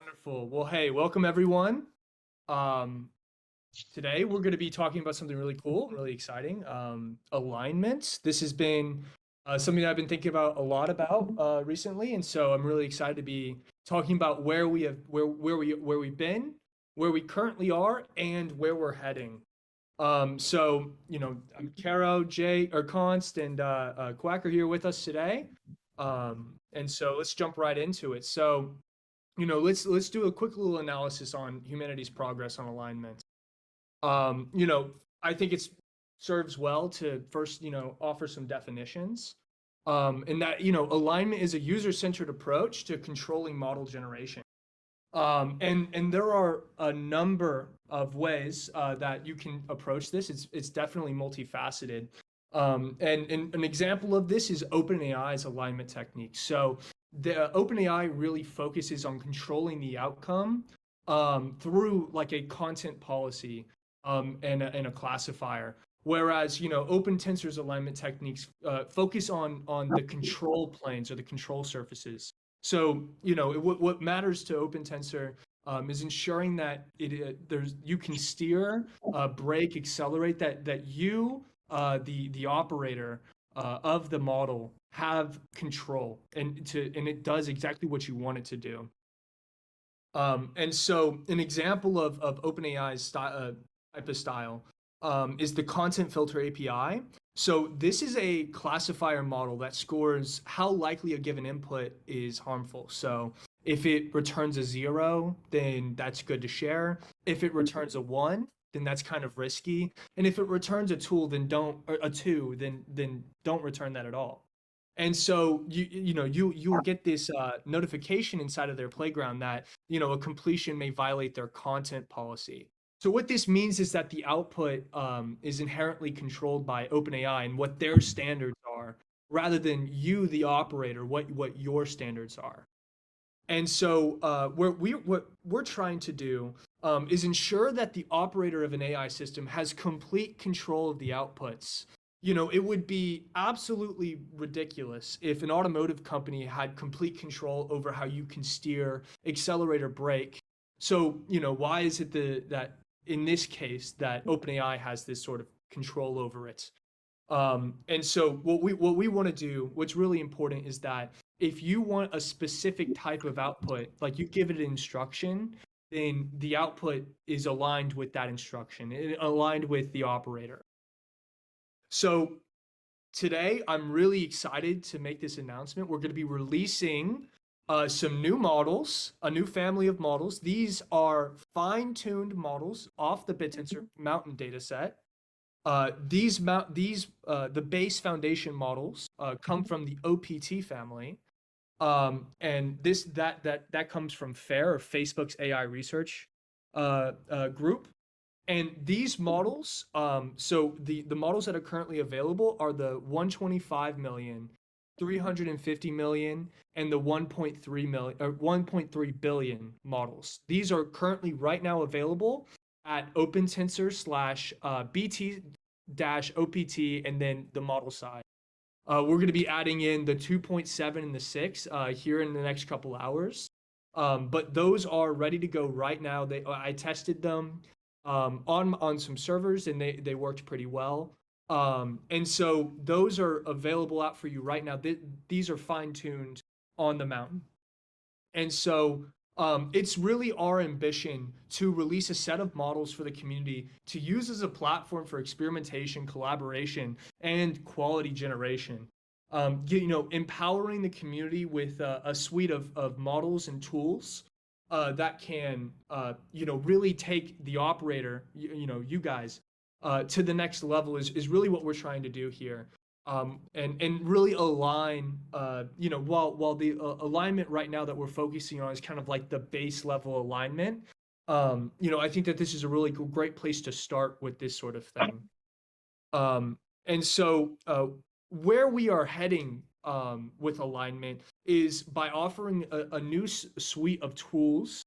Wonderful. Well, hey, welcome everyone. Um, Today we're going to be talking about something really cool, really exciting. Alignment. This has been something that I've been thinking about a lot about recently, and so I'm really excited to be talking about where we've been, where we currently are, and where we're heading. I'm Caro, Jay, or Const, and Quack are here with us today. And so let's jump right into it. Let's do a quick little analysis on humanity's progress on alignment. Um, you know, I think it serves well to first, offer some definitions. And that, alignment is a user-centered approach to controlling model generation. And there are a number of ways that you can approach this. It's definitely multifaceted. And an example of this is OpenAI's alignment technique. So the OpenAI really focuses on controlling the outcome through like a content policy and a classifier. Whereas, OpenTensor's alignment techniques focus on the control planes or the control surfaces. So, what matters to OpenTensor is ensuring that you can steer, brake, accelerate, that you, the operator of the model, have control, and it does exactly what you want it to do. And so an example of OpenAI's type of style is the content filter API. So this is a classifier model that scores how likely a given input is harmful. So if it returns a 0, then that's good to share. If it returns a 1, then that's kind of risky. And if it returns a tool, then don't, or a 2, then don't return that at all. And so you will get this notification inside of their playground that a completion may violate their content policy. So what this means is that the output is inherently controlled by OpenAI and what their standards are, rather than you, the operator, what your standards are. And so what we're trying to do is ensure that the operator of an AI system has complete control of the outputs. It would be absolutely ridiculous if an automotive company had complete control over how you can steer, accelerate, or brake. So, why is it that in this case that OpenAI has this sort of control over it? And so what we want to do, what's really important is that if you want a specific type of output, like you give it an instruction, then the output is aligned with that instruction, aligned with the operator. So today, I'm really excited to make this announcement. We're going to be releasing some new models, a new family of models. These are fine-tuned models off the BitTensor Mountain dataset. The base foundation models come from the OPT family, and that comes from FAIR, or Facebook's AI research group. And these models, so the models that are currently available are the 125 million, 350 million, and the 1.3 million or 1.3 billion models. These are currently right now available at OpenTensor slash BT dash OPT and then the model side. We're going to be adding in the 2.7 and the 6 here in the next couple hours. But those are ready to go right now. I tested them on some servers, and they worked pretty well. And so those are available out for you right now. These are fine-tuned on the mountain. And so it's really our ambition to release a set of models for the community to use as a platform for experimentation, collaboration, and quality generation. Empowering the community with a suite of models and tools that can, really take the operator, you guys, to the next level is really what we're trying to do here. And really align, while the alignment right now that we're focusing on is kind of like the base level alignment. I think that this is a really great place to start with this sort of thing. And so where we are heading with alignment is by offering a new suite of tools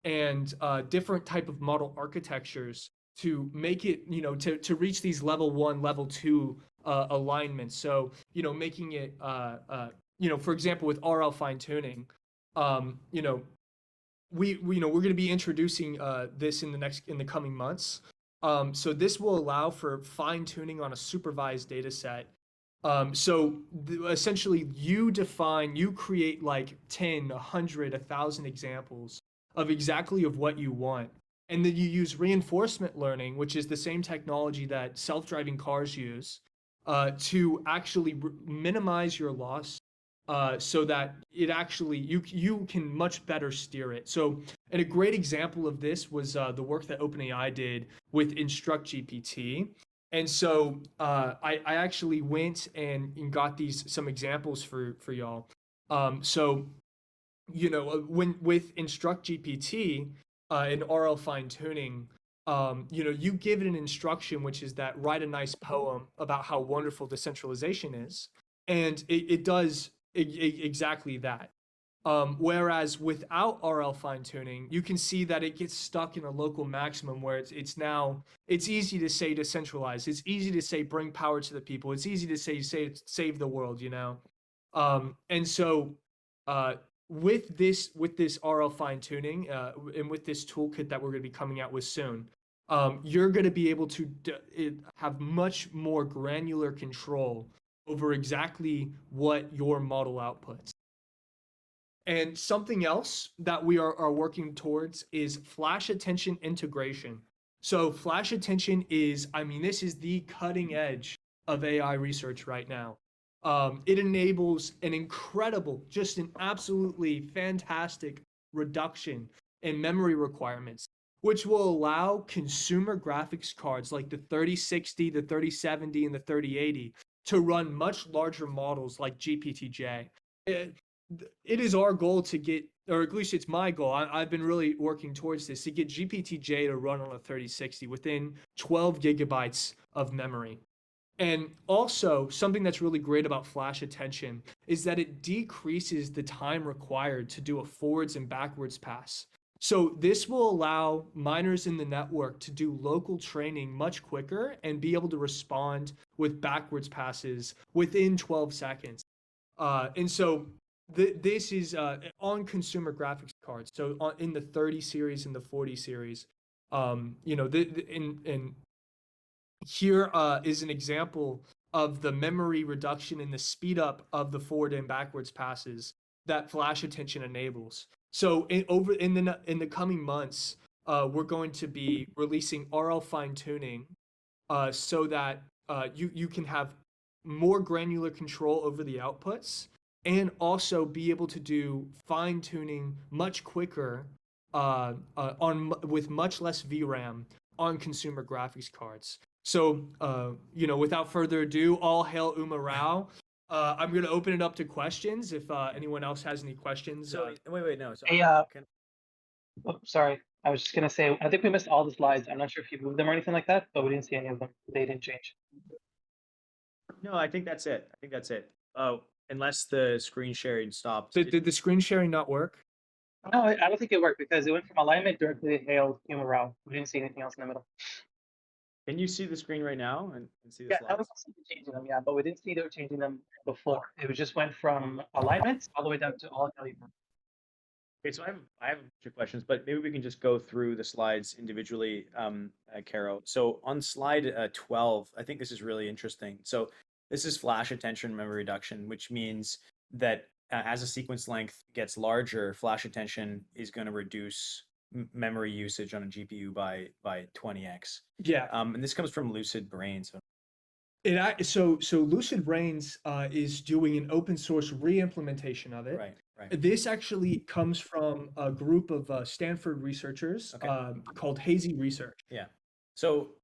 and different type of model architectures to make it, to reach these level 1, level 2 alignments. So, making it, for example, with RL fine tuning, we're going to be introducing this in the coming months. So this will allow for fine tuning on a supervised data set. Essentially, you create like 10, 100, 1,000 examples of exactly of what you want. And then you use reinforcement learning, which is the same technology that self-driving cars use, to actually minimize your loss, so that it actually you can much better steer it. So, and a great example of this was the work that OpenAI did with Instruct GPT. And so I actually went and got some examples for y'all. So when with Instruct GPT in RL fine tuning, you give it an instruction, which is that write a nice poem about how wonderful decentralization is, and it does exactly that. Whereas without RL fine tuning, you can see that it gets stuck in a local maximum where it's easy to say decentralized. It's easy to say bring power to the people. It's easy to say save the world, and so uh, with this RL fine tuning, and with this toolkit that we're going to be coming out with soon, you're going to be able to have much more granular control over exactly what your model outputs. And something else that we are working towards is flash attention integration. So flash attention this is the cutting edge of AI research right now. It enables just an absolutely fantastic reduction in memory requirements, which will allow consumer graphics cards like the 3060, the 3070, and the 3080 to run much larger models like GPT-J. It is our goal to get, or at least it's my goal. I've been really working towards this, to get GPT-J to run on a 3060 within 12 gigabytes of memory. And also, something that's really great about flash attention is that it decreases the time required to do a forwards and backwards pass. So this will allow miners in the network to do local training much quicker and be able to respond with backwards passes within 12 seconds. And so this is on consumer graphics cards. So in the 30 series and the 40 series, in here is an example of the memory reduction and the speed up of the forward and backwards passes that flash attention enables. So in the coming months, we're going to be releasing RL fine tuning, so that you can have more granular control over the outputs, and also be able to do fine tuning much quicker, on with much less VRAM on consumer graphics cards. So, without further ado, all hail Uma Rao. I'm going to open it up to questions if anyone else has any questions. So wait, no. So Hey, sorry. I was just gonna say, I think we missed all the slides. I'm not sure if you moved them or anything like that, but we didn't see any of them. They didn't change. no, I think that's it. I think that's it. Oh, unless the screen sharing stopped. Did the screen sharing not work? No, I don't think it worked because it went from alignment directly to hail human row. We didn't see anything else in the middle. Can you see the screen right now and see the Yeah, I slides? was changing them, yeah, but we didn't see they were changing them before. It was just went from alignments all the way down to all hail human. Okay, so I have a bunch of questions, but maybe we can just go through the slides individually, Caro. So on slide 12, I think this is really interesting. So this is flash attention memory reduction, which means that as a sequence length gets larger, flash attention is going to reduce memory usage on a GPU by 20x. Yeah. And this comes from Lucid Brains. So Lucid Brains is doing an open source re-implementation of it. Right. This actually comes from a group of Stanford researchers, called Hazy Research. Yeah. So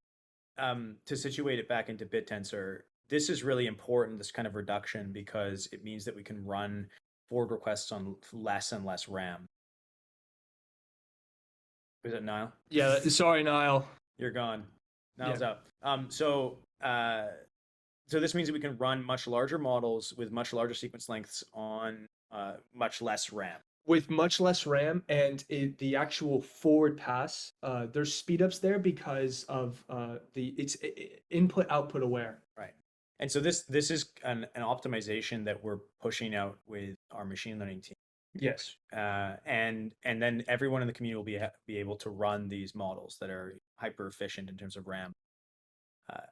to situate it back into BitTensor, this is really important, this kind of reduction, because it means that we can run forward requests on less and less RAM. Is it Niall? Yeah, sorry, Niall. You're gone. Niall's out. So this means that we can run much larger models with much larger sequence lengths on much less RAM. With much less RAM, and the actual forward pass, there's speed ups there because of it's input output aware. Right. And so this is an optimization that we're pushing out with our machine learning team. Yes. And then everyone in the community will be able to run these models that are hyper efficient in terms of RAM.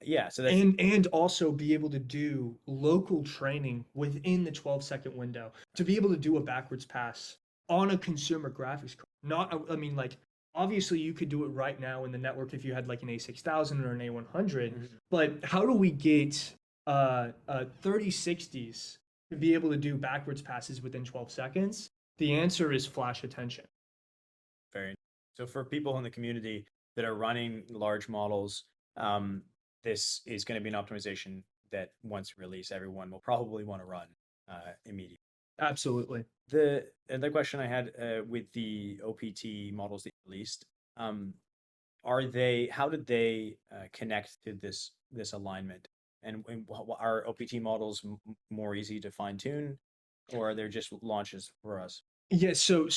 Yeah, so that And also be able to do local training within the 12-second window to be able to do a backwards pass on a consumer graphics card. Not, I mean, like, obviously you could do it right now in the network if you had like an A6000 or an A100, but how do we get 3060s to be able to do backwards passes within 12 seconds? The answer is flash attention. very. So for people in the community that are running large models, this is going to be an optimization that once released, everyone will probably want to run immediately. Absolutely. The other question I had with the OPT models that you released, how did they connect to this alignment? And are OPT models more easy to fine tune, or are they just launches for us? Yeah, so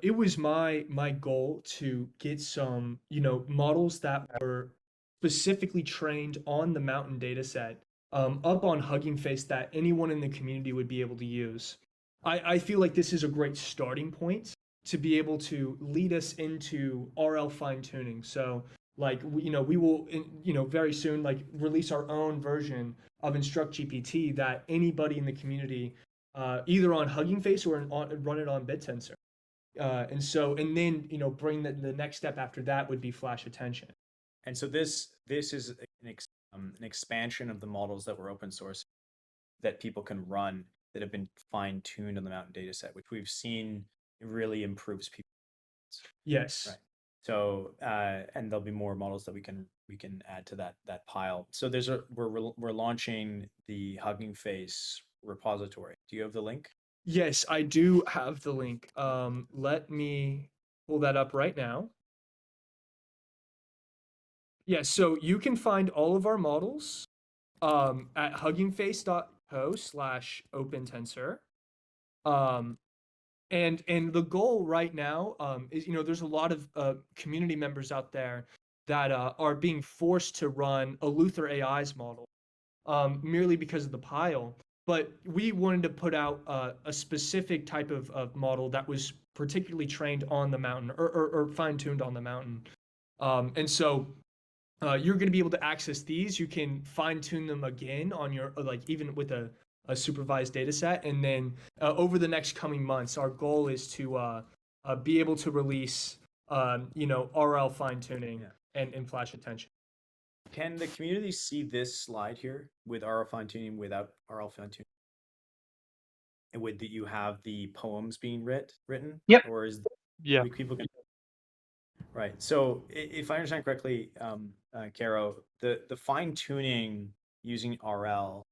it was my goal to get some, models that were specifically trained on the Mountain data set, up on Hugging Face that anyone in the community would be able to use. I feel like this is a great starting point to be able to lead us into RL fine tuning. So like we will very soon like release our own version of Instruct GPT that anybody in the community either on Hugging Face or run it on BitTensor. And then bring the next step after that would be Flash Attention. And so this is an expansion of the models that were open source that people can run that have been fine tuned on the Mountain data set, which we've seen really improves people. Yes. Right. So and there'll be more models that we can add to that pile. So we're launching the Hugging Face repository. Do you have the link? Yes, I do have the link. Let me pull that up right now. Yeah, so you can find all of our models at huggingface.co/opentensor. Um, and the goal right now is there's a lot of community members out there that are being forced to run a Luther AI's model merely because of the pile. But we wanted to put out a specific type of model that was particularly trained on the mountain or fine-tuned on the mountain. And so you're going to be able to access these. You can fine-tune them again on your like even with a supervised data set. And then over the next coming months, our goal is to be able to release RL fine-tuning and flash attention. Can the community see this slide here with RL fine tuning without RL fine tuning? And would that you have the poems being written? Yep. Or is Yeah. people can right? So if I understand correctly, Caro, the fine tuning using RL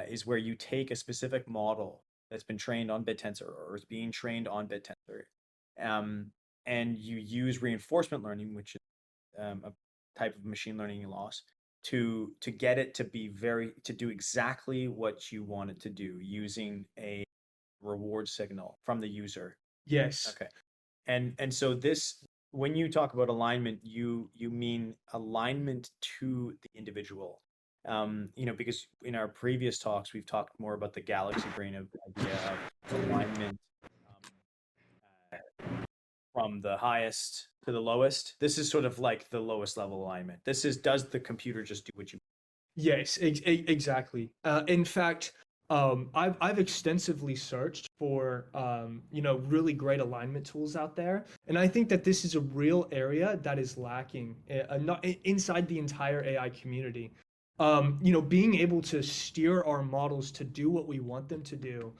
is where you take a specific model that's been trained on BitTensor or is being trained on BitTensor, and you use reinforcement learning, which is a type of machine learning loss, to get it to to do exactly what you want it to do using a reward signal from the user. Yes. Okay. And so this, when you talk about alignment, you mean alignment to the individual. Because in our previous talks, we've talked more about the galaxy brain of the idea of alignment from the highest to the lowest. This is sort of like the lowest level alignment. This is, does the computer just do what you? Yes, exactly. In fact, I've extensively searched for really great alignment tools out there, and I think that this is a real area that is lacking not inside the entire AI community. Being able to steer our models to do what we want them to do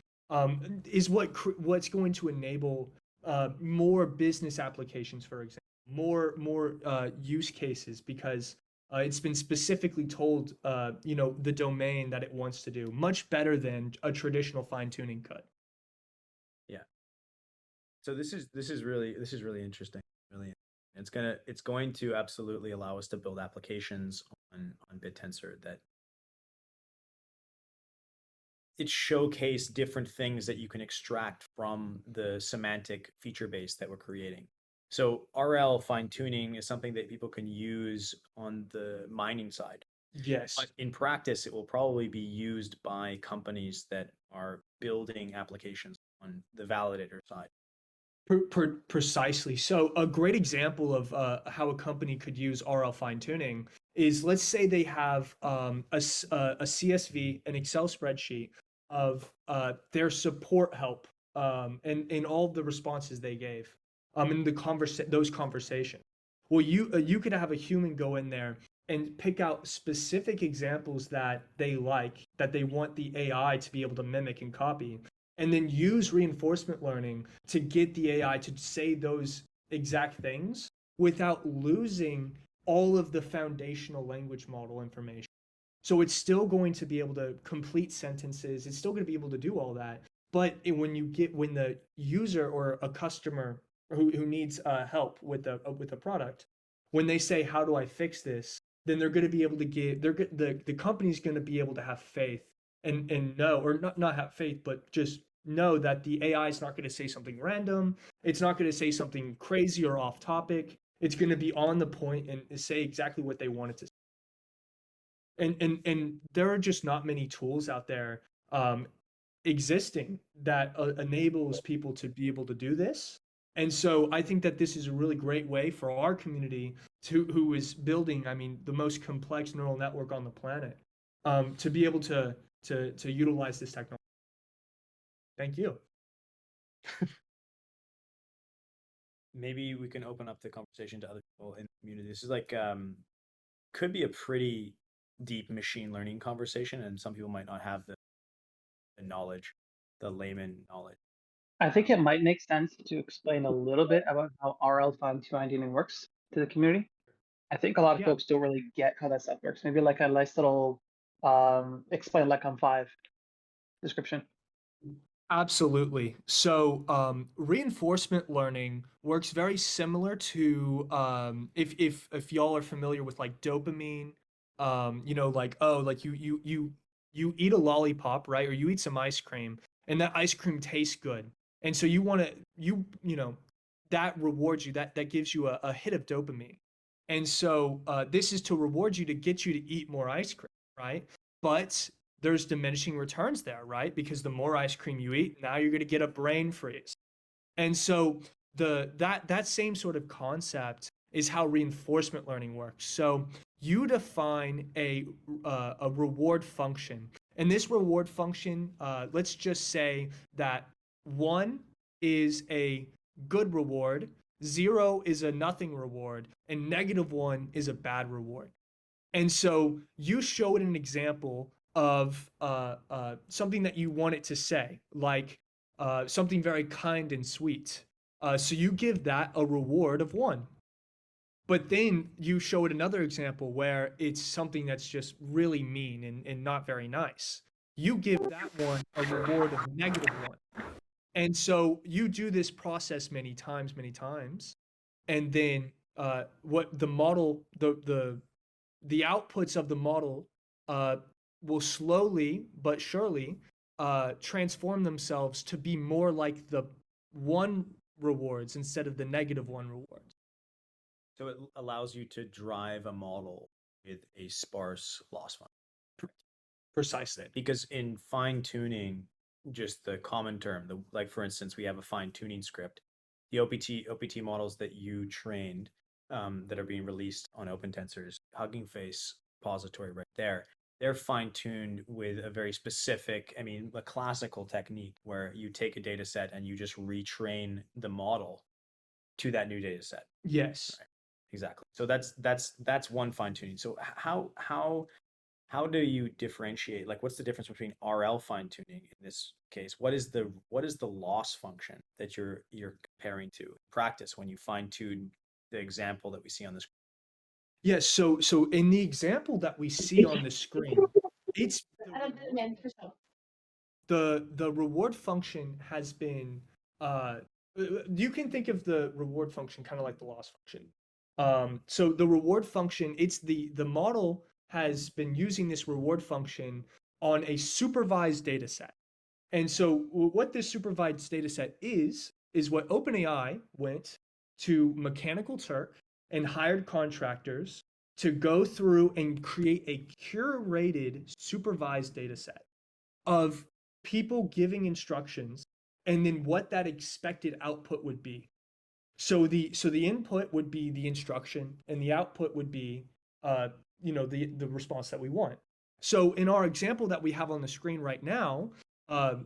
is what's going to enable more business applications, for example, more use cases because it's been specifically told, the domain that it wants to do much better than a traditional fine tuning could. Yeah. So this is really interesting. Really, it's going to absolutely allow us to build applications on BitTensor that it showcase different things that you can extract from the semantic feature base that we're creating. So RL fine tuning is something that people can use on the mining side. Yes. But in practice, it will probably be used by companies that are building applications on the validator side. Precisely. So a great example of how a company could use RL fine tuning is, let's say they have a CSV, an Excel spreadsheet of their support help, and all of the responses they gave, in those conversations. Well, you could have a human go in there and pick out specific examples that they like, that they want the AI to be able to mimic and copy, and then use reinforcement learning to get the AI to say those exact things without losing all of the foundational language model information. So it's still going to be able to complete sentences. It's still going to be able to do all that. But when the user or a customer who needs help with a product, when they say, "How do I fix this?" then they're going to be able to the company's going to be able to have faith and know, or not have faith, but just know that the AI is not going to say something random. It's not going to say something crazy or off topic. It's going to be on the point and say exactly what they want it to say. And there are just not many tools out there existing that enables people to be able to do this. And so I think that this is a really great way for our community who is building, I mean, the most complex neural network on the planet, to be able to utilize this technology. Thank you. Maybe we can open up the conversation to other people in the community. This is like could be a pretty deep machine learning conversation, and some people might not have the knowledge, the layman knowledge. I think it might make sense to explain a little bit about how RL fine tuning works to the community. I think a lot of Yeah. folks don't really get how that stuff works. Maybe like a nice little explain like on 5 description. Absolutely. So reinforcement learning works very similar to, if y'all are familiar with like dopamine, like, oh, like you eat a lollipop, right? Or you eat some ice cream, and that ice cream tastes good, and so you want to that rewards you, that gives you a hit of dopamine, and so this is to reward you, to get you to eat more ice cream, right? But there's diminishing returns there, right? Because the more ice cream you eat, now you're going to get a brain freeze. And so that same sort of concept is how reinforcement learning works. So you define a reward function, and this reward function, let's just say that 1 is a good reward, 0 is a nothing reward, and -1 is a bad reward. And so you showed an example of something that you want it to say, like something very kind and sweet. So you give that a reward of 1. But then you showed another example where it's something that's just really mean and not very nice. You give that one a reward of -1. And so you do this process many times, and then what the model, the outputs of the model will slowly but surely transform themselves to be more like the 1 rewards instead of the -1 rewards. So it allows you to drive a model with a sparse loss function. Precisely. Because in fine tuning, just the common term, like for instance, we have a fine tuning script. The OPT models that you trained, that are being released on OpenTensor's Hugging Face repository right there, they're fine tuned with a very specific, I mean, a classical technique where you take a data set and you just retrain the model to that new data set. Yes. Right. Exactly. So that's one fine tuning. So how do you differentiate? Like, what's the difference between RL fine tuning in this case? What is the loss function that you're comparing to practice when you fine tune the example that we see on the screen? Yes. So in the example that we see on the screen, it's the reward function has been you can think of the reward function kind of like the loss function. So the reward function, it's the model has been using this reward function on a supervised data set. And so what this supervised data set is what OpenAI went to Mechanical Turk and hired contractors to go through and create a curated supervised data set of people giving instructions and then what that expected output would be. So the input would be the instruction, and the output would be the response that we want. So in our example that we have on the screen right now, uh,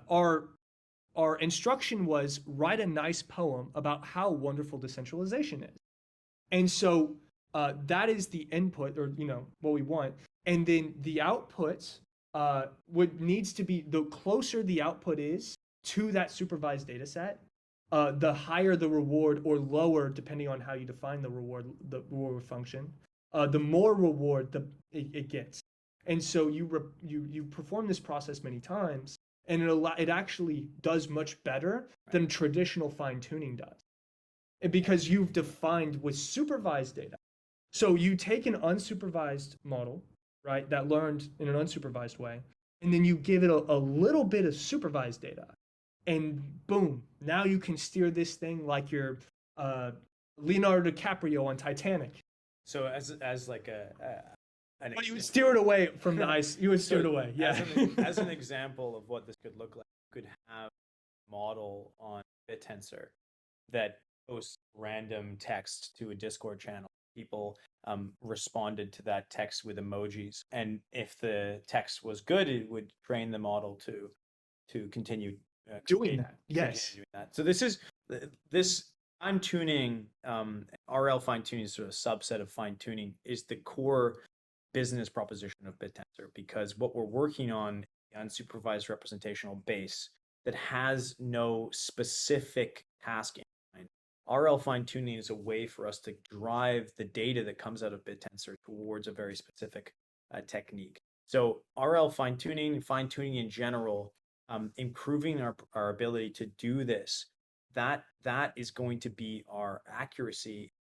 our instruction was write a nice poem about how wonderful decentralization is. And so that is the input, or what we want. And then the output would needs to be, the closer the output is to that supervised data set, the higher the reward, or lower, depending on how you define the reward function, the more reward it gets. And so you perform this process many times, and it actually does much better than traditional fine tuning does, and because you've defined with supervised data. So you take an unsupervised model, right, that learned in an unsupervised way, and then you give it a little bit of supervised data, and boom, now you can steer this thing like you're Leonardo DiCaprio on Titanic. So as like But you would steer it away from the ice. You would steer it away. Yeah. As an example of what this could look like, you could have a model on BitTensor that posts random text to a Discord channel. People responded to that text with emojis, and if the text was good, it would train the model to continue doing that. Yes. doing that. So this fine tuning, RL fine tuning is sort of a subset of fine tuning, is the core business proposition of BitTensor, because what we're working on, unsupervised representational base that has no specific task in mind. RL fine tuning is a way for us to drive the data that comes out of BitTensor towards a very specific technique. So RL fine tuning in general, improving our ability to do this, that is going to be our accuracy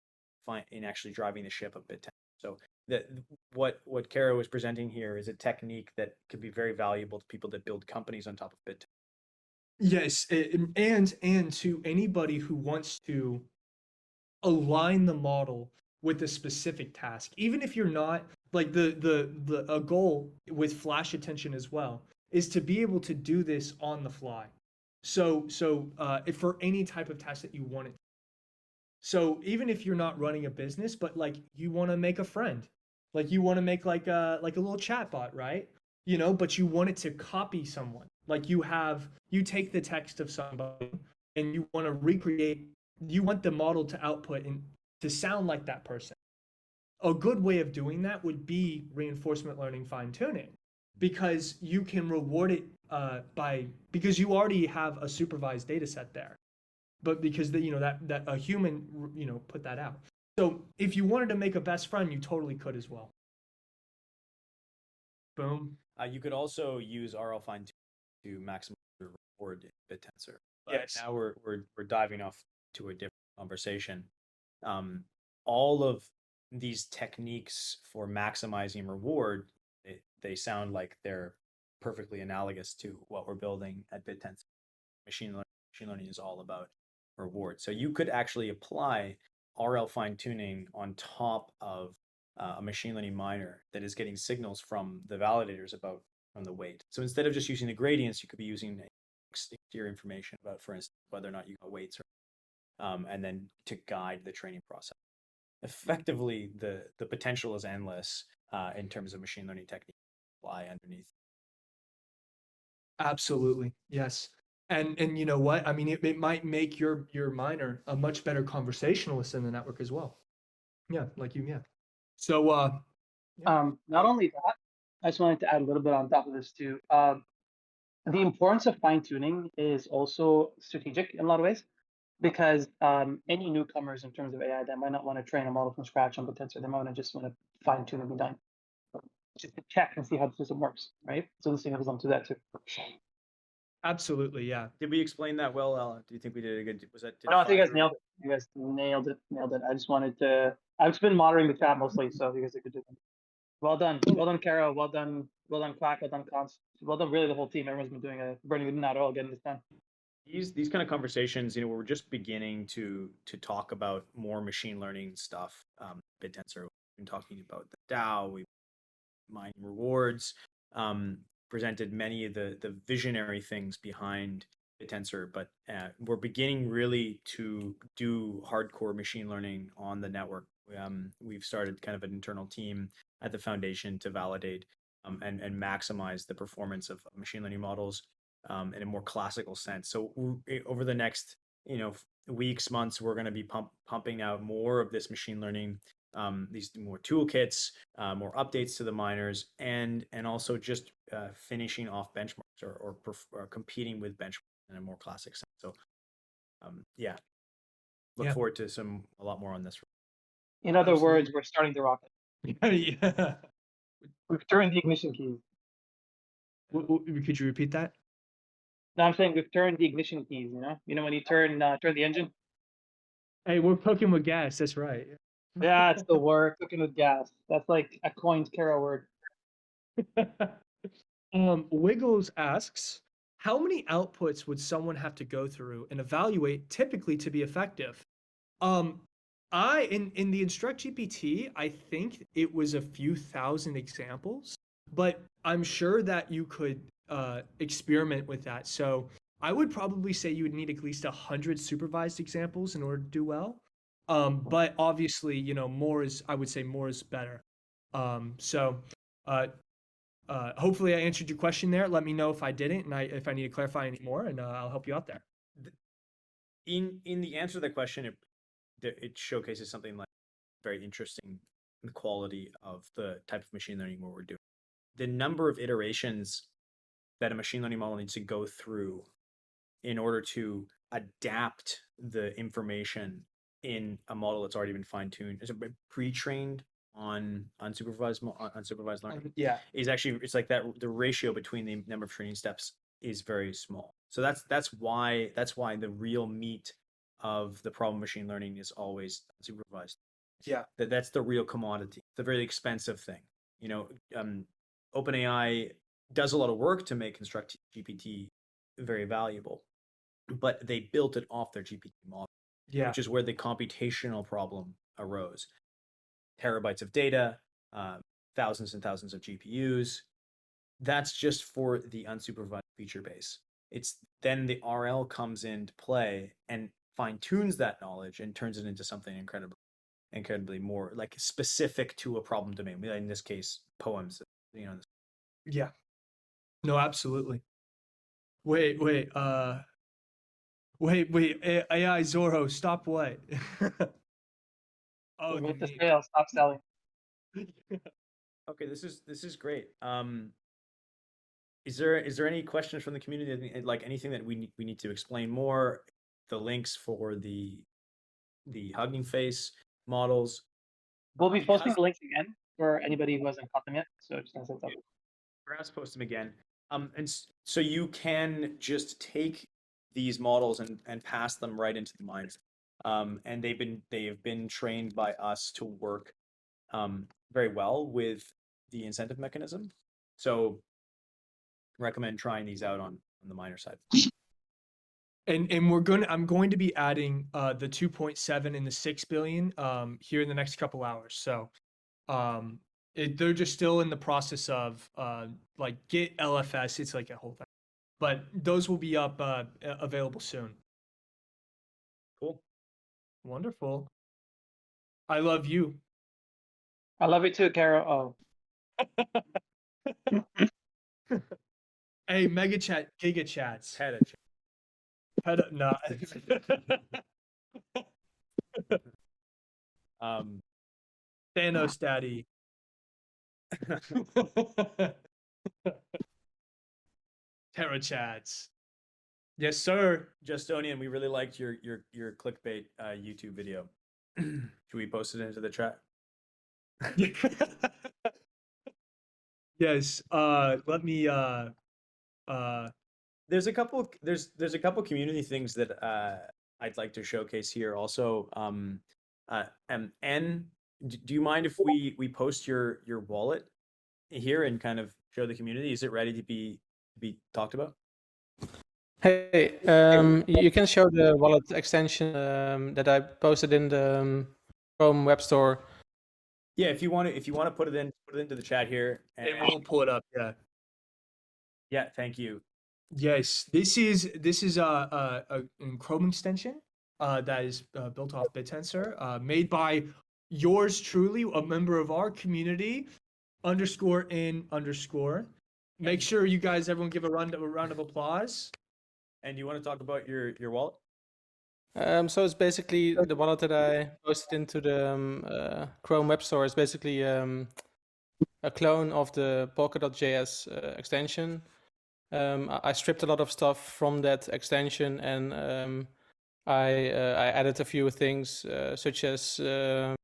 in actually driving the ship of BitTensor. So what Kara was presenting here is a technique that could be very valuable to people that build companies on top of BitTensor. Yes, and to anybody who wants to align the model with a specific task, even if you're not like a goal with flash attention as well is to be able to do this on the fly. So if for any type of task that you want it. So even if you're not running a business, but like you want to make a friend, like you want to make like a little chat bot, right? But you want it to copy someone. Like you take the text of somebody and you want to recreate, you want the model to output and to sound like that person. A good way of doing that would be reinforcement learning fine tuning, because you can reward it because you already have a supervised data set there, but because that a human put that out. So if you wanted to make a best friend, you totally could as well. Boom. You could also use RL fine tuning to maximize the reward in BitTensor. But Yes. now we're diving off to a different conversation. All of these techniques for maximizing reward, they sound like they're perfectly analogous to what we're building at BitTensor. Machine learning is all about reward. So you could actually apply RL fine tuning on top of a machine learning miner that is getting signals from the validators from the weight. So instead of just using the gradients, you could be using exterior information about, for instance, whether or not you got weights, and then to guide the training process. Effectively, the potential is endless in terms of machine learning techniques lie underneath. Absolutely, yes. And you know what? I mean, it might make your miner a much better conversationalist in the network as well. Yeah, like you, yeah. So not only that, I just wanted to add a little bit on top of this too. The importance of fine tuning is also strategic in a lot of ways, because any newcomers in terms of AI that might not want to train a model from scratch on BitTensor, they might just want to fine tune and be done, just to check and see how the system works, right? So this thing comes to that too. absolutely, yeah. Did we explain that well, Ella? Do you think we did a good? Was that? No, I think you guys nailed it. You guys nailed it. I just wanted to. I've just been monitoring the chat mostly, so you guys could do it. Well done, Kara. Well done, Quack. Well done, Cons. Well done, really the whole team. Everyone's been doing burning the midnight oil, getting this done. These kind of conversations, we're just beginning to talk about more machine learning stuff. BitTensor, we've been talking about the DAO, we mining rewards, presented many of the visionary things behind tensor, but we're beginning really to do hardcore machine learning on the network. We've started kind of an internal team at the foundation to validate and maximize the performance of machine learning models in a more classical sense. So over the next, weeks, months, we're going to be pumping out more of this machine learning, these more toolkits, more updates to the miners, and also just finishing off benchmarks or competing with benchmarks in a more classic sense. So, yeah, look forward to a lot more on this. In other Absolutely. words, we're starting the rocket. Yeah. We've turned the ignition keys. Could you repeat that? No, I'm saying we've turned the ignition keys. You know when you turn the engine. Hey, we're cooking with gas. That's right. Yeah, it's the word cooking with gas. That's like a coined Kara word. Wiggles asks, how many outputs would someone have to go through and evaluate typically to be effective? In the Instruct GPT, I think it was a few thousand examples, but I'm sure that you could experiment with that. So I would probably say you would need at least 100 supervised examples in order to do well. But obviously, I would say more is better. Hopefully I answered your question there. Let me know if I didn't, and if I need to clarify any more, and I'll help you out there. In the answer to the question, it showcases something like very interesting, the quality of the type of machine learning what we're doing. The number of iterations that a machine learning model needs to go through in order to adapt the information in a model that's already been fine-tuned, is pre-trained on unsupervised learning. Yeah. Is actually, it's like that the ratio between the number of training steps is very small. So that's why the real meat of the problem machine learning is always unsupervised. Yeah. That's the real commodity, the very expensive thing. OpenAI does a lot of work to make Instruct GPT very valuable, but they built it off their GPT model, which is where the computational problem arose. Terabytes of data, thousands and thousands of GPUs. That's just for the unsupervised feature base. It's then the RL comes into play and fine tunes that knowledge and turns it into something incredibly more like specific to a problem domain. In this case, poems. Yeah. No, absolutely. Wait. AI Zorro, stop what? Oh, With the sale, stop selling. Okay, this is great. Is there any questions from the community, like anything that we need to explain more? The links for the Hugging Face models. We'll be posting the links again for anybody who hasn't caught them yet. So just gonna set up. Perhaps post them again. And so you can just take these models and pass them right into the mines. And they have been trained by us to work very well with the incentive mechanism. So recommend trying these out on the miner side. And I'm going to be adding the 2.7 and the 6 billion here in the next couple hours. So they're just still in the process of like get LFS. It's like a whole thing, but those will be up available soon. Cool. Wonderful. I love you. I love it too, Carol. Oh. Hey, Mega Chat, Giga Chats. No. Thanos Daddy. Terra Chats. Yes, sir. Justonian, we really liked your clickbait YouTube video. Should we post it into the chat? Yes. Let me there's a couple community things that I'd like to showcase here also. N, do you mind if we post your wallet here and kind of show the community? Is it ready to be talked about? Hey, you can show the wallet extension that I posted in the Chrome Web Store. Yeah, if you want to put it into the chat here, and we'll pull it up. Yeah. Yeah, thank you. Yes, this is a Chrome extension that is built off BitTensor, made by yours truly, a member of our community, underscore in underscore. Make And- sure you guys, everyone, give a round of applause. And you want to talk about your wallet? So it's basically the wallet that I posted into the Chrome Web Store. Is basically a clone of the Polka.js extension. I stripped a lot of stuff from that extension, and I added a few things, such as that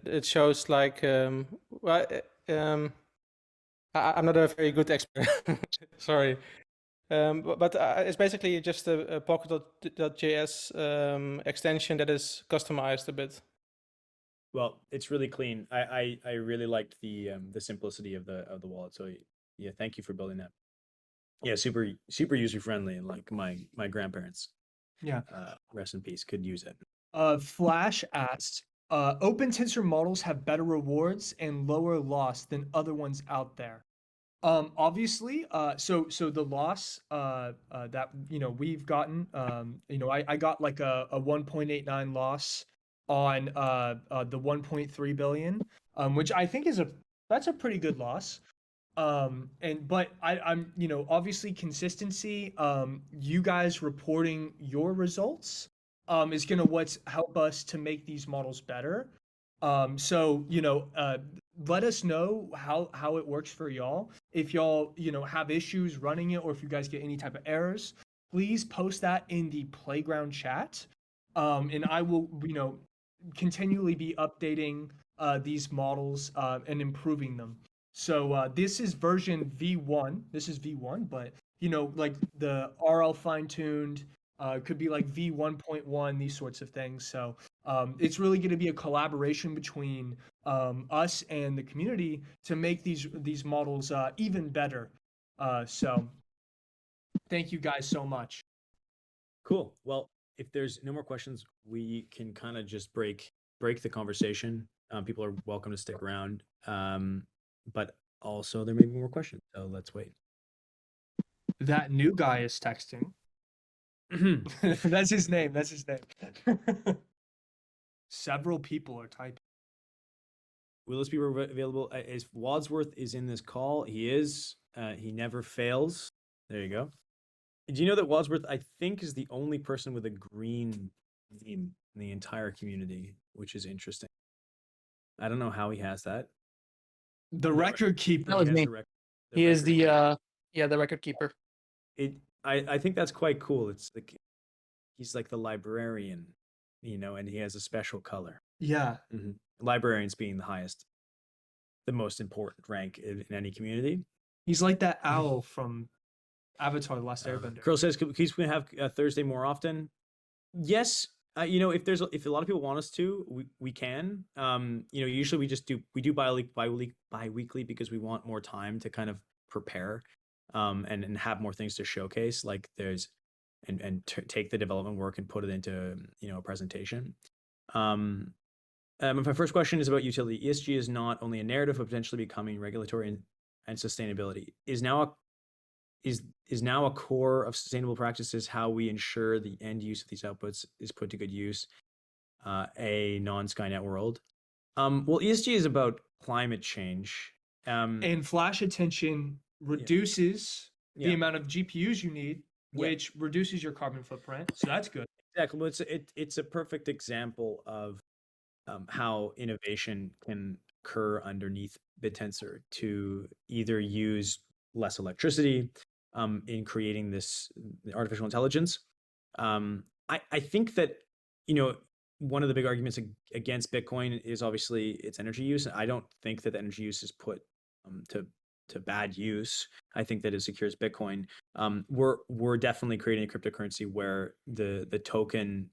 it shows like well, I'm not a very good expert. Sorry. But it's basically just a Pocket.js extension that is customized a bit. Well, it's really clean. I really liked the simplicity of the wallet. So yeah, thank you for building that. Yeah, super user friendly, and like my grandparents, Yeah. rest in peace, could use it. Flash asks, open tensor models have better rewards and lower loss than other ones out there. Obviously, so the loss that we've gotten, I got like a 1.89 loss on the 1.3 billion, which I think that's a pretty good loss. But I'm obviously consistency. You guys reporting your results is gonna what's help us to make these models better. So let us know how it works for y'all. If y'all have issues running it, or if you guys get any type of errors, please post that in the playground chat. And I will continually be updating these models and improving them. So this is version V1. This is V1, but like the RL fine tuned could be like V1.1, these sorts of things. So it's really going to be a collaboration between us and the community to make these models even better. So thank you guys so much. Cool. Well, if there's no more questions, we can kind of just break the conversation. People are welcome to stick around. But also there may be more questions, so let's wait. That new guy is texting. That's his name. That's his name. Several people are typing. Will this be available? As Wadsworth is in this call, he is. He never fails. There you go. Do you know that Wadsworth, I think, is the only person with a green theme in the entire community, which is interesting. I don't know how he has that. The record keeper. That was me. He is the record keeper. I think that's quite cool. It's like he's like the librarian, and he has a special color. Yeah. Mm-hmm. Librarians being the most important rank in any community. He's like that owl from Avatar: The Last Airbender. Curl says, "Can we have Thursday more often?" Yes. If a lot of people want us to, we can. Usually we do bi-weekly because we want more time to kind of prepare, and have more things to showcase. Like take the development work and put it into a presentation. My first question is about utility. ESG is not only a narrative, but potentially becoming regulatory and sustainability. Is now a core of sustainable practices how we ensure the end use of these outputs is put to good use, a non-Skynet world. Well, ESG is about climate change. And flash attention reduces the amount of GPUs you need, which reduces your carbon footprint. So that's good. Exactly. Well, it's a perfect example of how innovation can occur underneath BitTensor to either use less electricity in creating this artificial intelligence. I think that one of the big arguments against Bitcoin is obviously its energy use. I don't think that the energy use is put to bad use. I think that it secures Bitcoin. We're definitely creating a cryptocurrency where the token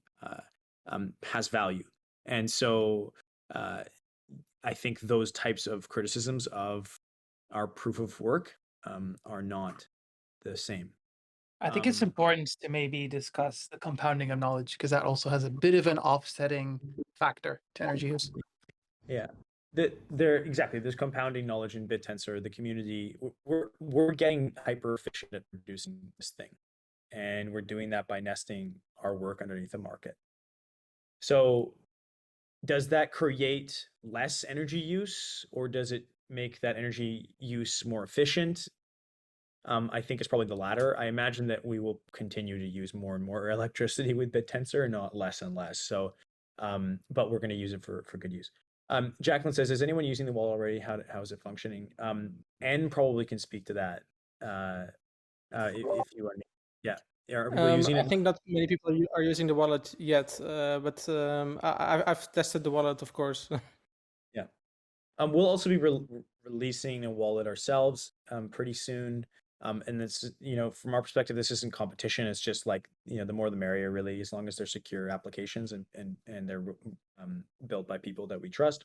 has value. And so I think those types of criticisms of our proof of work are not the same. I think it's important to maybe discuss the compounding of knowledge, because that also has a bit of an offsetting factor to energy use. Yeah. There's compounding knowledge in BitTensor. The community, we're getting hyper efficient at producing this thing, and we're doing that by nesting our work underneath the market. So does that create less energy use, or does it make that energy use more efficient? I think it's probably the latter. I imagine that we will continue to use more and more electricity with BitTensor, not less and less. So, but we're going to use it for good use. Jacqueline says, is anyone using the wall already? How is it functioning? N probably can speak to that. If you are, yeah. Are people using I it? think not many people are using the wallet yet, but I've tested the wallet, of course. Yeah. We'll also be releasing a wallet ourselves pretty soon. And this, from our perspective, this isn't competition. It's just like, the more the merrier, really, as long as they're secure applications and they're built by people that we trust.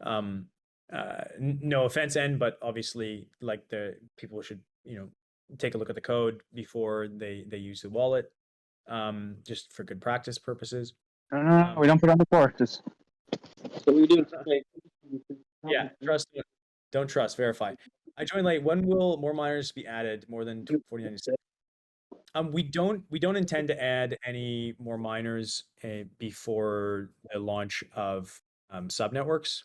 No offense, N, but obviously, like, the people should, take a look at the code before they use the wallet, just for good practice purposes. No, we don't put on the courses. So we do. Yeah, trust. Don't trust. Verify. I joined late. When will more miners be added? More than 4096? We don't intend to add any more miners before the launch of subnetworks,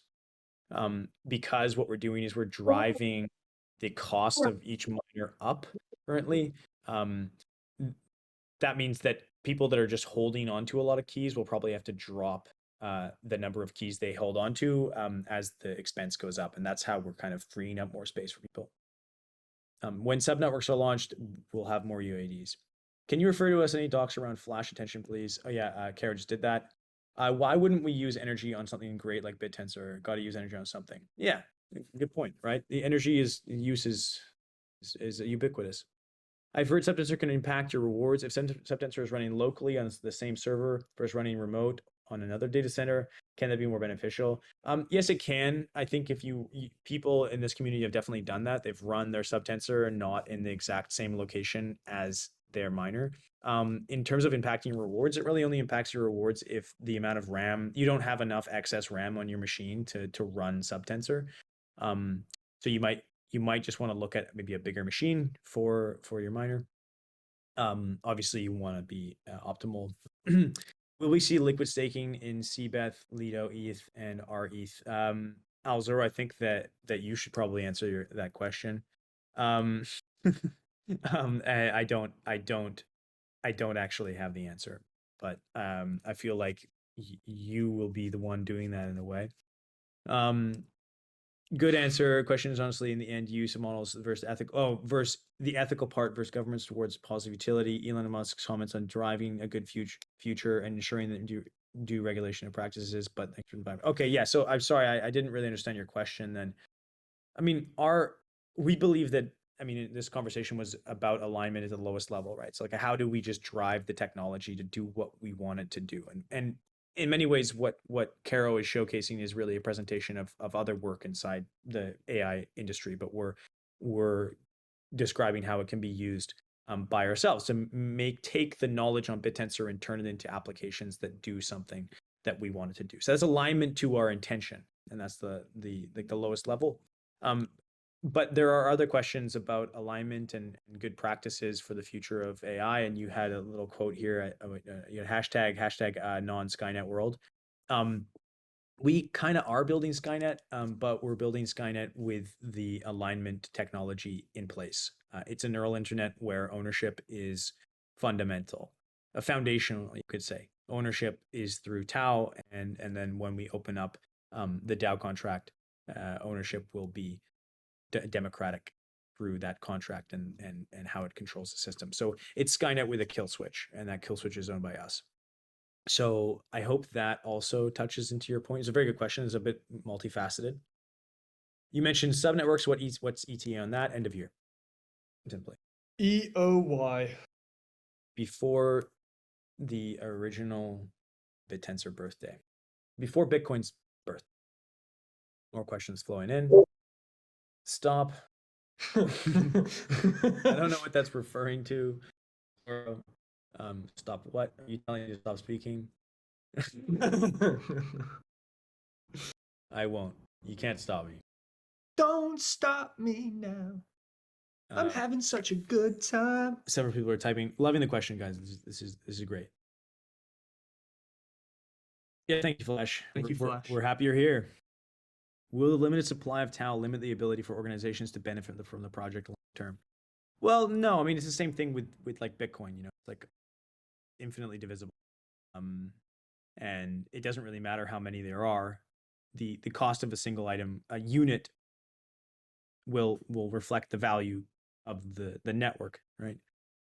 because what we're doing is we're driving the cost of each miner up currently. That means that people that are just holding onto a lot of keys will probably have to drop the number of keys they hold on to as the expense goes up. And that's how we're kind of freeing up more space for people. When subnetworks are launched, we'll have more UADs. Can you refer to us any docs around flash attention, please? Oh yeah, Kara just did that. Why wouldn't we use energy on something great like BitTensor? Got to use energy on something. Yeah, good point, right? The energy is ubiquitous. I've heard subtensor can impact your rewards. If subtensor is running locally on the same server versus running remote on another data center, can that be more beneficial? Yes, it can. I think if people in this community have definitely done that. They've run their subtensor not in the exact same location as their miner. In terms of impacting rewards, it really only impacts your rewards if the amount of RAM, you don't have enough excess RAM on your machine to run subtensor. So you might just want to look at maybe a bigger machine for your miner. Obviously, you want to be optimal. Will we see liquid staking in CBETH, Lido, ETH, and RETH? Alzor, I think that you should probably answer that question. I don't actually have the answer, but I feel like you will be the one doing that in a way. Good answer. Question is honestly in the end use of models versus versus the ethical part versus governments towards positive utility. Elon Musk's comments on driving a good future and ensuring that do regulation of practices. But thanks for the vibe. Okay, yeah. So I'm sorry, I didn't really understand your question. Then, I mean, we believe that. I mean, this conversation was about alignment at the lowest level, right? So, like, how do we just drive the technology to do what we want it to do? And in many ways, what Caro is showcasing is really a presentation of other work inside the AI industry, but we're describing how it can be used by ourselves to take the knowledge on BitTensor and turn it into applications that do something that we wanted to do. So that's alignment to our intention, and that's the lowest level. But there are other questions about alignment and good practices for the future of AI. And you had a little quote here, hashtag non-Skynet world. We kind of are building Skynet, but we're building Skynet with the alignment technology in place. It's a neural internet where ownership is fundamental, foundational, you could say. Ownership is through Tau, and then when we open up the DAO contract, ownership will be democratic through that contract and how it controls the system. So it's Skynet with a kill switch, and that kill switch is owned by us. So I hope that also touches into your point. It's a very good question. It's a bit multifaceted. You mentioned subnetworks. What's ETA on that? End of year, simply. EOY. Before the original BitTensor birthday, before Bitcoin's birth. More questions flowing in. Stop. I don't know what that's referring to. Or, stop what? Are you telling me to stop speaking? I won't. You can't stop me. Don't stop me now. I'm having such a good time. Several people are typing. Loving the question, guys. This is great. Yeah, thank you, Flash. Thank you, We're- Flash. We're happy you're here. Will the limited supply of tau limit the ability for organizations to benefit from the project long term? Well, no. I mean, it's the same thing with like Bitcoin. You know, it's like infinitely divisible, and it doesn't really matter how many there are. The cost of a single item, a unit, will reflect the value of the network, right?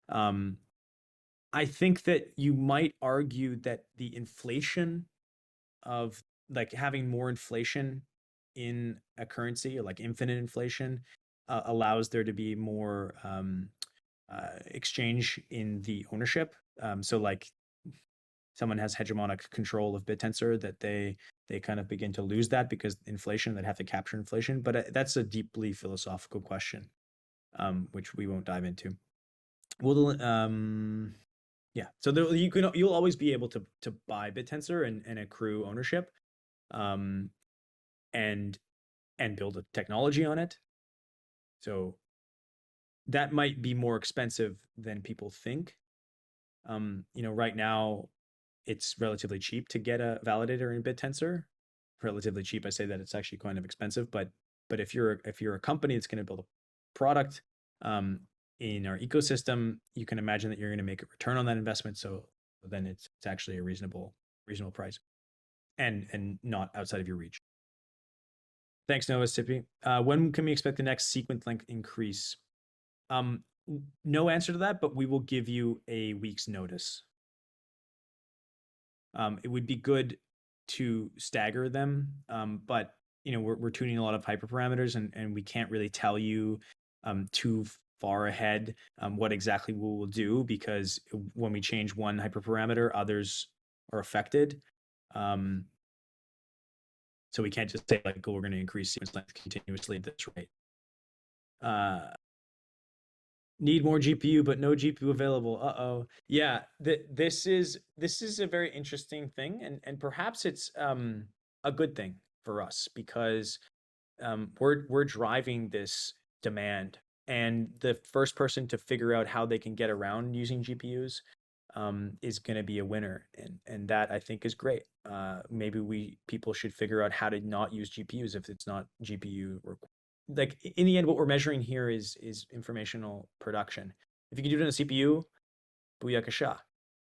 I think that you might argue that the inflation of like having more inflation in a currency, or like infinite inflation, allows there to be more exchange in the ownership. So like someone has hegemonic control of BitTensor, that they kind of begin to lose that because inflation, that have to capture inflation. But that's a deeply philosophical question, which we won't dive into. Well, yeah. So you'll always be able to buy BitTensor and accrue ownership, and build a technology on it. So that might be more expensive than people think. Right now it's relatively cheap to get a validator in BitTensor. Relatively cheap. I say that it's actually kind of expensive, but if you're a company that's going to build a product in our ecosystem, you can imagine that you're going to make a return on that investment. So then it's actually a reasonable price, and not outside of your reach. Thanks, Nova Sippy. When can we expect the next sequence length increase? No answer to that, but we will give you a week's notice. It would be good to stagger them, but we're tuning a lot of hyperparameters, and we can't really tell you too far ahead what exactly we will do, because when we change one hyperparameter, others are affected. So we can't just say like, oh, we're going to increase sequence length continuously at this rate. Need more GPU, but no GPU available. Uh-oh. Yeah, this is a very interesting thing, and perhaps it's a good thing for us, because we're driving this demand, and the first person to figure out how they can get around using GPUs is going to be a winner, and that I think is great. Maybe people should figure out how to not use GPUs if it's not GPU required. Like in the end, what we're measuring here is informational production. If you can do it on a CPU, booyakasha.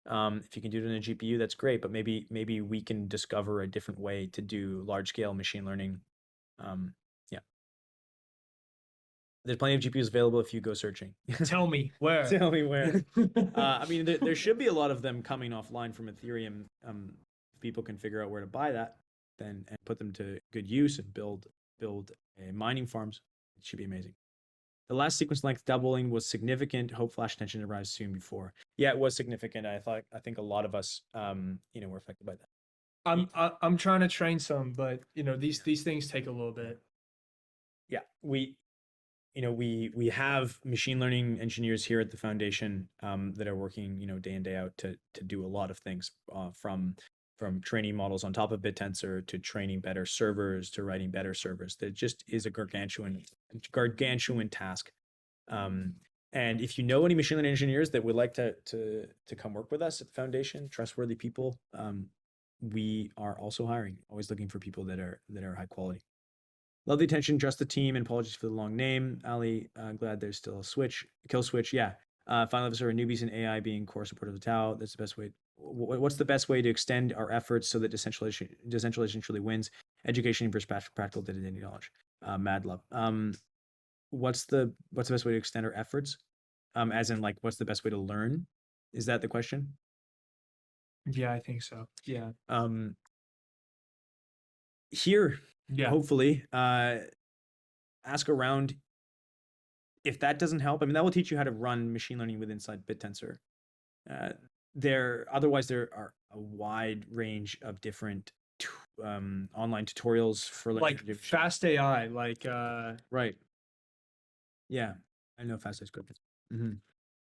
If you can do it on a GPU, that's great. But maybe we can discover a different way to do large scale machine learning. Yeah, there's plenty of GPUs available if you go searching. Tell me where. Tell me where. I mean, there should be a lot of them coming offline from Ethereum. If people can figure out where to buy that, and put them to good use and build mining farms, it should be amazing. The last sequence length doubling was significant. Hope flash attention to rise soon before. Yeah, it was significant. I think a lot of us, were affected by that. I'm trying to train some, but these things take a little bit. Yeah, we have machine learning engineers here at the foundation that are working day in, day out to do a lot of things, from training models on top of BitTensor to training better servers to writing better servers. That just is a gargantuan task. And if you know any machine learning engineers that would like to come work with us at the foundation, trustworthy people, we are also hiring. Always looking for people that are high quality. Love the attention, trust the team, and apologies for the long name. Ali, glad there's still a kill switch. Yeah. Final episode, newbies in AI being core supportive of Tau. That's the best way. What's the best way to extend our efforts so that decentralization truly wins? Education versus practical day-to-day knowledge. Mad love. What's the best way to extend our efforts? As in, like, what's the best way to learn? Is that the question? Yeah, I think so. Yeah. Here, Yeah. hopefully, ask around. If that doesn't help, I mean, that will teach you how to run machine learning with inside BitTensor. Otherwise, there are a wide range of different online tutorials for Like Fast AI, like right. Yeah, I know Fast AI is good. Mm-hmm.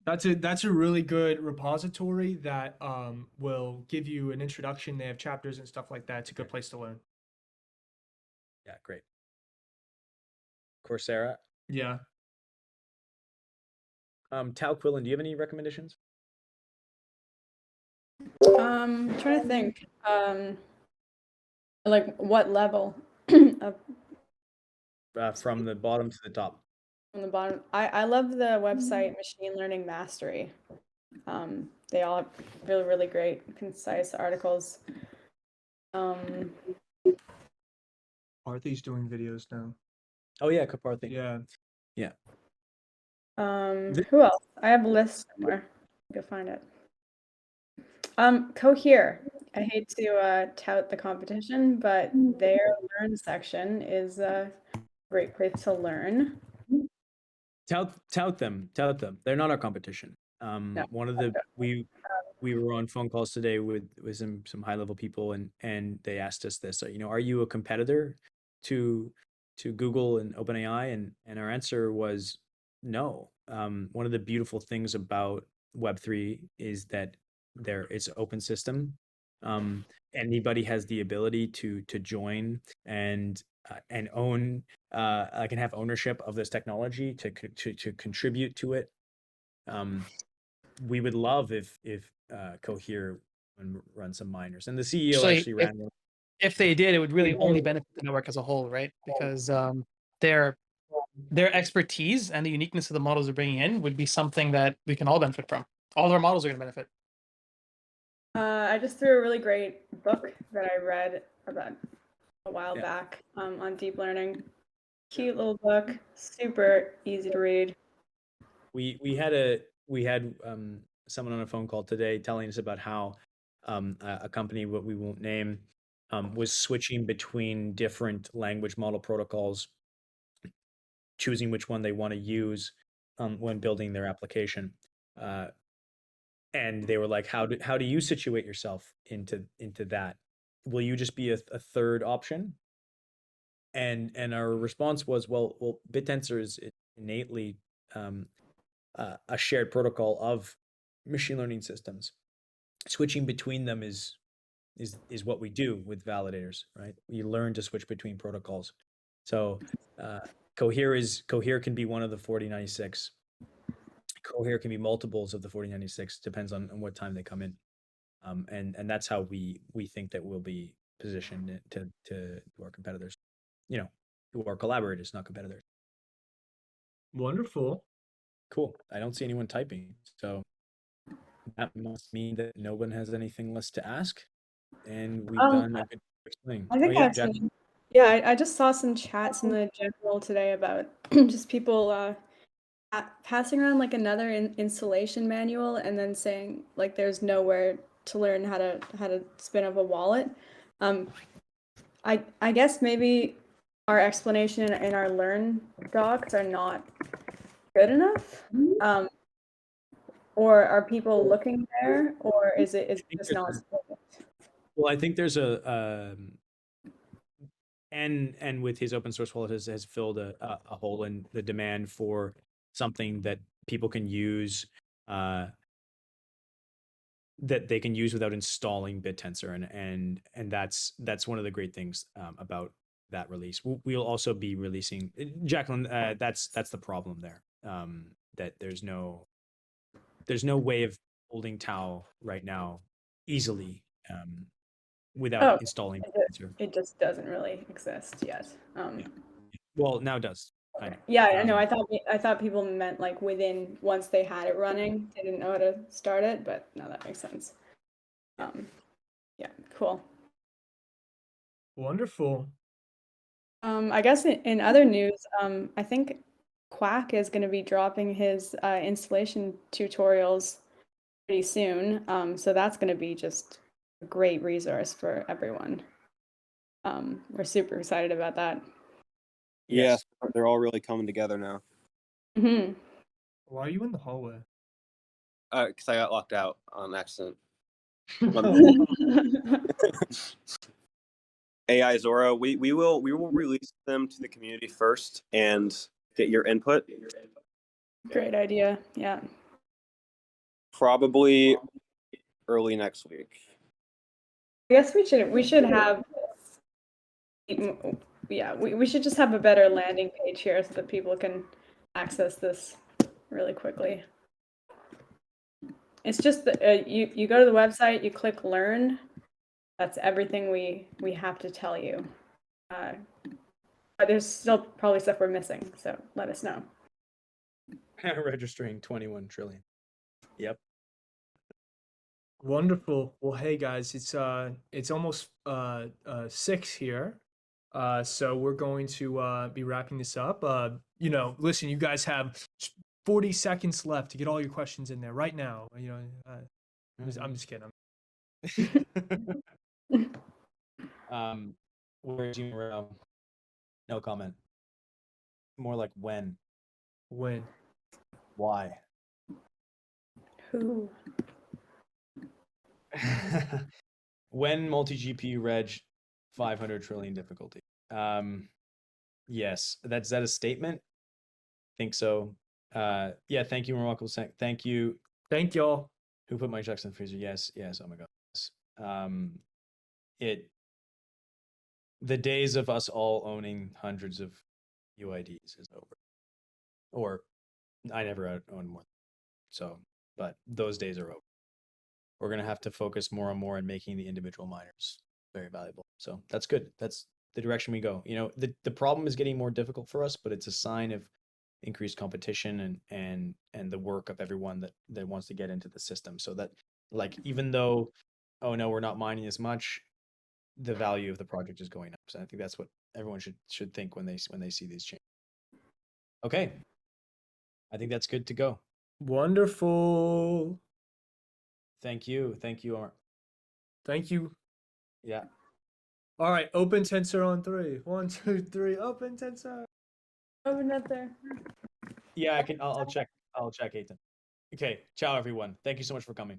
That's a really good repository that will give you an introduction. They have chapters and stuff like that. It's a good place to learn. Yeah, great. Coursera. Yeah. Tao Quillen, do you have any recommendations? I'm trying to think. Like what level of From the bottom to the top. from the bottom? I love the website Machine Learning Mastery. They all have really, really great, concise articles. Arthy's doing videos now. Oh yeah, Kaparthi. Yeah. Who else? I have a list somewhere. I can find it. Cohere. I hate to tout the competition, but their learn section is a great place to learn. Tout them. They're not our competition. No. One of the we were on phone calls today with some high level people, and they asked us this. You know, are you a competitor to Google and OpenAI? And our answer was no. One of the beautiful things about Web3 is that it's an open system. Anybody has the ability to join and own. I can have ownership of this technology to contribute to it. We would love if Cohere run some miners, and the CEO actually ran one. If they did, it would really only benefit the network as a whole, right? Because their expertise and the uniqueness of the models they're bringing in would be something that we can all benefit from. All of our models are going to benefit. I just threw a really great book that I read about a while back on deep learning. Cute little book, super easy to read. We had someone on a phone call today telling us about how a company, what we won't name, was switching between different language model protocols, choosing which one they want to use when building their application. And they were like, how do you situate yourself into that? Will you just be a third option? And our response was, well, BitTensor is innately a shared protocol of machine learning systems. Switching between them is what we do with validators, right? We learn to switch between protocols. So Cohere can be one of the 4096. Cohere can be multiples of the 4096, depends on what time they come in. And that's how we think that we'll be positioned to our competitors, to our collaborators, not competitors. Wonderful. Cool. I don't see anyone typing, so that must mean that no one has anything less to ask, and we've done a good explaining. I think I just saw some chats in the general today about just people passing around like another installation manual and then saying like there's nowhere to learn how to spin up a wallet. I guess maybe our explanation in our learn docs are not good enough. Or are people looking there, or is it just not? Well, I think there's and with his open source wallet has filled a hole in the demand for something that people can use, that they can use without installing BitTensor, and that's one of the great things about that release. We'll also be releasing, Jacqueline. That's the problem there. That there's no way of holding Tau right now easily without installing BitTensor. It just doesn't really exist yet. Well, now it does. Okay. Yeah, I know. I thought people meant like once they had it running, they didn't know how to start it, but no, that makes sense. Yeah, cool. Wonderful. I guess in other news, I think Quack is going to be dropping his installation tutorials pretty soon. So that's going to be just a great resource for everyone. We're super excited about that. Yes, they're all really coming together now. Mm-hmm. Why are you in the hallway? Because I got locked out on accident. AI Zora, we will release them to the community first and get your input. Great idea. Yeah. Probably early next week. I guess we should have yeah, we should just have a better landing page here so that people can access this really quickly. It's just that you go to the website, you click learn. That's everything we have to tell you. But there's still probably stuff we're missing, so let us know. Registering 21 trillion. Yep. Wonderful. Well, hey guys, it's almost 6 here. So we're going to be wrapping this up. Listen, you guys have 40 seconds left to get all your questions in there right now. I'm just kidding. Where's your no comment? More like when? When? Why? Who? When multi-GPU reg 500 trillion difficulty. Yes, that's that a statement? Think so. Yeah, thank you, Remarkable. Thank you. Thank y'all. Who put Mike Jackson in the freezer? Yes, yes. Oh my God. Yes. The days of us all owning hundreds of UIDs is over. Or I never owned more. So, but those days are over. We're going to have to focus more and more on making the individual miners very valuable. So that's good. That's the direction we go. The problem is getting more difficult for us, but it's a sign of increased competition and the work of everyone that wants to get into the system. So that, like, even though, oh no, we're not mining as much, the value of the project is going up. So I think that's what everyone should think when they see these changes. Okay. I think that's good to go. Wonderful. Thank you. Thank you, Omar. Thank you. Yeah. All right, open tensor on 3. 1, 2, 3. Open tensor. Open up there. Yeah, I'll check. I'll check, Ethan. Okay. Ciao, everyone. Thank you so much for coming.